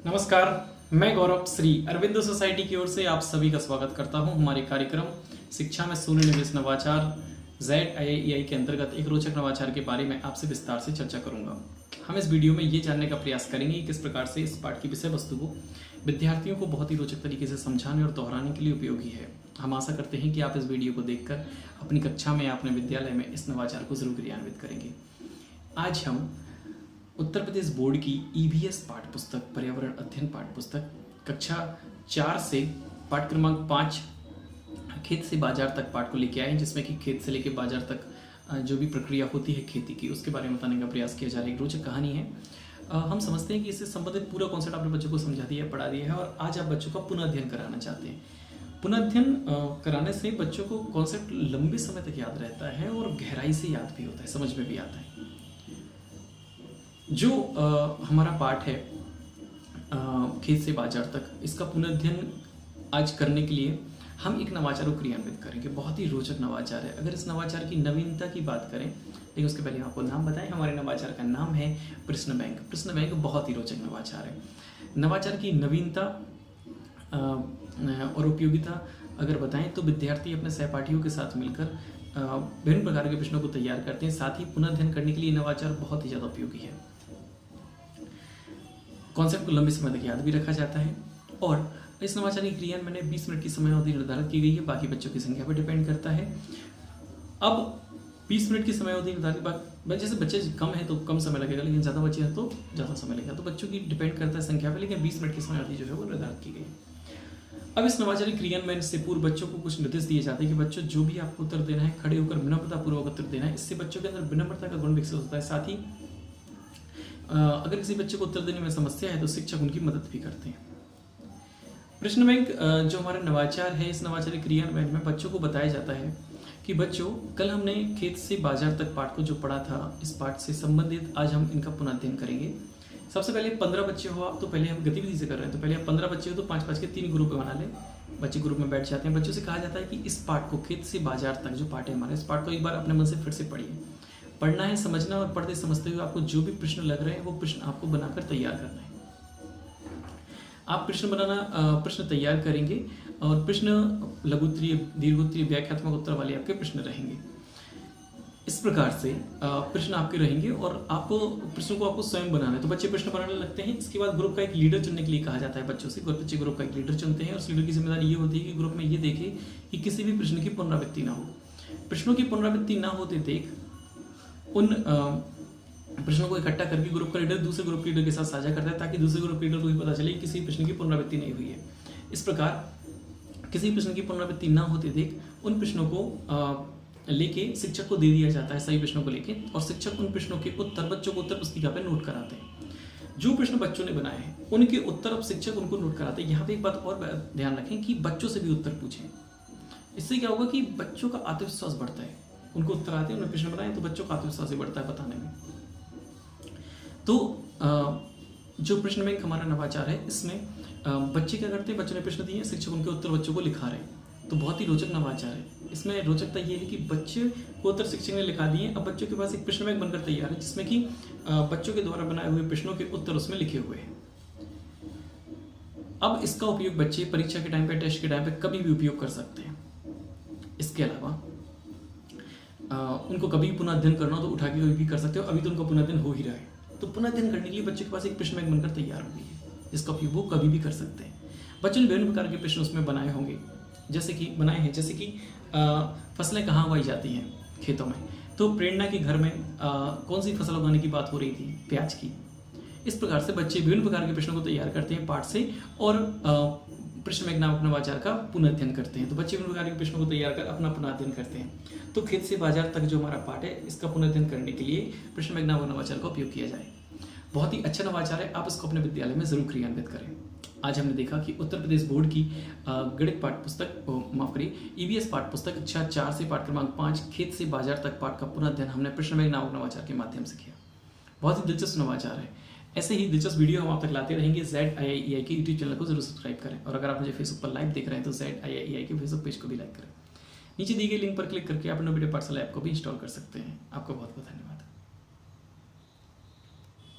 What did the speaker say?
नमस्कार, मैं गौरव श्री अरविंदो सोसाइटी की ओर से आप सभी का स्वागत करता हूं। हमारे कार्यक्रम शिक्षा में शून्य निवेश नवाचार ZIAEI के अंतर्गत एक रोचक नवाचार के बारे में आपसे विस्तार से चर्चा करूंगा। हम इस वीडियो में ये जानने का प्रयास करेंगे कि किस प्रकार से इस पाठ की विषय वस्तु को विद्यार्थियों को बहुत ही रोचक तरीके से समझाने और दोहराने के लिए उपयोगी है। हम आशा करते हैं कि आप इस वीडियो को देखकर अपनी कक्षा में या अपने विद्यालय में इस नवाचार को जरूर क्रियान्वित करेंगे। आज हम उत्तर प्रदेश बोर्ड की EVS पाठ्य पुस्तक पर्यावरण अध्ययन पाठ्य पुस्तक कक्षा 4 से पाठ क्रमांक 5 खेत से बाजार तक पाठ को लेके आए, जिसमें कि खेत से लेके बाजार तक जो भी प्रक्रिया होती है खेती की उसके बारे में बताने का प्रयास किया जा रहा है। एक रोचक कहानी है। हम समझते हैं कि इससे संबंधित पूरा कॉन्सेप्ट आपने बच्चों को समझा दिया है, पढ़ा दिया है और आज आप बच्चों का पुनः अध्ययन कराना चाहते हैं। पुनः अध्ययन कराने से बच्चों को कॉन्सेप्ट लंबे समय तक याद रहता है और गहराई से याद भी होता है, समझ में भी आता है। जो हमारा पाठ है खेत से बाजार तक, इसका पुनर्अध्ययन आज करने के लिए हम एक नवाचार को क्रियान्वित करेंगे। बहुत ही रोचक नवाचार है। अगर इस नवाचार की नवीनता की बात करें, लेकिन उसके पहले हम आपको नाम बताएं। हमारे नवाचार का नाम है प्रश्न बैंक। प्रश्न बैंक बहुत ही रोचक नवाचार है। नवाचार की नवीनता और उपयोगिता अगर बताएं तो विद्यार्थी अपने सहपाठियों के साथ मिलकर विभिन्न प्रकार के प्रश्नों को तैयार करते हैं। साथ ही पुनर्अध्ययन करने के लिए नवाचार बहुत ही ज़्यादा उपयोगी है। कॉन्सेप्ट को लंबे समय तक याद भी रखा जाता है और इस नवाचार की क्रियान्वयन में 20 मिनट की समय अवधि निर्धारित की गई है। बाकी बच्चों की संख्या पर डिपेंड करता है। अब 20 मिनट की समय अवधि निर्धारित बाद जैसे बच्चे कम है तो कम समय लगेगा, लेकिन ज़्यादा बच्चे हैं तो ज़्यादा समय लगेगा। तो बच्चों की डिपेंड करता है संख्या पर, लेकिन 20 मिनट की समय अवधि जो है वो निर्धारित की गई है। अब इस नवाचारी क्रियान्वयन से पूर्व बच्चों को कुछ निर्देश दिए जाते हैं कि बच्चों जो भी आपको उत्तर देना है खड़े होकर विनम्रतापूर्वक उत्तर देना है। इससे बच्चों के अंदर विनम्रता का गुण विकसित होता है। साथ ही अगर किसी बच्चे को उत्तर देने में समस्या है तो शिक्षक उनकी मदद भी करते हैं। प्रश्न बैंक जो हमारा नवाचार है, इस नवाचारी क्रियान्वयन में बच्चों को बताया जाता है कि बच्चों कल हमने खेत से बाजार तक पाठ को जो पढ़ा था, इस पाठ से संबंधित आज हम इनका पुनर्अध्ययन करेंगे। सबसे पहले 15 बच्चे हो आप, तो पहले हम गतिविधि से कर रहे हैं, तो पहले आप 15 बच्चे हो तो 5-5 के 3 ग्रुप बना लें। बच्चे ग्रुप में बैठ जाते हैं। बच्चों से कहा जाता है कि इस पाठ को खेत से बाजार तक जो पाठ है हमारा, इस पाठ को एक बार अपने मन से फिर से पढ़िए। पढ़ना है, समझना और पढ़ते समझते हुए आपको जो भी प्रश्न लग रहे हैं वो प्रश्न आपको बनाकर तैयार करना है। आप प्रश्न तैयार करेंगे और प्रश्न लघुत्तरीय, दीर्घोत्तरीय, व्याख्यात्मक उत्तर वाले आपके प्रश्न रहेंगे। इस प्रकार से प्रश्न आपके रहेंगे और आपको प्रश्नों को आपको स्वयं बनाना है। तो बच्चे प्रश्न बनाने लगते हैं। इसके बाद ग्रुप का एक लीडर चुनने के लिए कहा जाता है बच्चों से। बच्चे ग्रुप का एक लीडर चुनते हैं और उस लीडर की जिम्मेदारी ये होती है कि ग्रुप में ये देखे कि किसी भी प्रश्न की पुनरावृत्ति ना हो। प्रश्नों की पुनरावृत्ति ना होते देख उन प्रश्नों को इकट्ठा करके ग्रुप का लीडर दूसरे ग्रुप लीडर के साथ साझा करता है, ताकि दूसरे ग्रुप लीडर को भी पता चले कि किसी प्रश्न की पुनरावृत्ति नहीं हुई है। इस प्रकार किसी प्रश्न की पुनरावृत्ति ना होते देख उन प्रश्नों को लेके शिक्षक को दे दिया जाता है, सही प्रश्नों को लेके, और शिक्षक उन प्रश्नों के उत्तर बच्चों को उत्तर पुस्तिका पे नोट कराते हैं। जो प्रश्न बच्चों ने बनाए हैं उनके उत्तर अब शिक्षक उनको नोट कराते हैं। यहाँ पे एक बात और ध्यान रखें कि बच्चों से भी उत्तर पूछें। इससे क्या होगा कि बच्चों का आत्मविश्वास बढ़ता है। उनको उत्तर आते हैं, उन्होंने प्रश्न बनाए तो बच्चों का आत्मविश्वास भी बढ़ता है बताने में। तो जो प्रश्न बैंक हमारा नवाचार है, इसमें बच्चे क्या करते हैं, बच्चों ने प्रश्न दिए, शिक्षक उनके उत्तर बच्चों को लिखा रहे हैं। तो बहुत ही रोचक नवाचार है। इसमें रोचकता ये है कि बच्चे को उत्तर शिक्षक ने लिखा दिए। अब बच्चों के पास एक प्रश्न बैंक बनकर तैयार है, जिसमें कि बच्चों के द्वारा बनाए हुए प्रश्नों के उत्तर उसमें लिखे हुए हैं। अब इसका उपयोग बच्चे परीक्षा के टाइम पे, टेस्ट के टाइम पे कभी भी उपयोग कर सकते हैं। इसके अलावा उनको कभी पुनः अध्ययन करना हो तो उठा के कभी भी कर सकते हो। अभी तो उनका पुनः अध्ययन हो ही रहा है, तो पुनः अध्ययन करने के लिए बच्चों के पास एक प्रश्न बैंक बनकर तैयार हो गई है, जिसका उपयोग वो कभी भी कर सकते हैं। बच्चों ने विभिन्न प्रकार के प्रश्न उसमें बनाए होंगे, जैसे कि फसलें कहाँ उगाई जाती हैं खेतों में। तो प्रेरणा के घर में कौन सी फसल उगाने की बात हो रही थी, प्याज की। इस प्रकार से बच्चे विभिन्न प्रकार के प्रश्नों को तैयार करते हैं पाठ से और प्रश्न बैंक नामक नवाचार का पुनर्अध्ययन करते हैं। तो बच्चे विभिन्न प्रकार के प्रश्नों को तैयार कर अपना पुनर्अध्ययन करते हैं। तो खेत से बाजार तक जो हमारा पाठ है, इसका पुनर्अध्ययन करने के लिए प्रश्न बैंक नामक नवाचार का उपयोग किया जाए। बहुत ही अच्छा नवाचार है, आप इसको अपने विद्यालय में जरूर क्रियान्वित करें। आज हमने देखा कि उत्तर प्रदेश बोर्ड की गणित पाठ्य पुस्तक, माफ करिए, EVS पाठ्य पुस्तक कक्षा 4 से पाठ क्रमांक 5 खेत से बाजार तक पाठ का पुनर्अध्ययन हमने प्रश्न बैंक नामक नवाचार के माध्यम से किया। बहुत ही दिलचस्प नवाचार है। ऐसे ही दिलचस्प वीडियो हम आप तक लाते रहेंगे। ZIAEI के YouTube चैनल को जरूर सब्सक्राइब करें और अगर आप मुझे फेसबुक पर लाइव देख रहे हैं तो ZIAEI के फेसबुक पेज को भी लाइक करें। नीचे दी गई लिंक पर क्लिक करके आप वीडियो पाठशाला ऐप को भी इंस्टॉल कर सकते हैं। आपका बहुत बहुत धन्यवाद।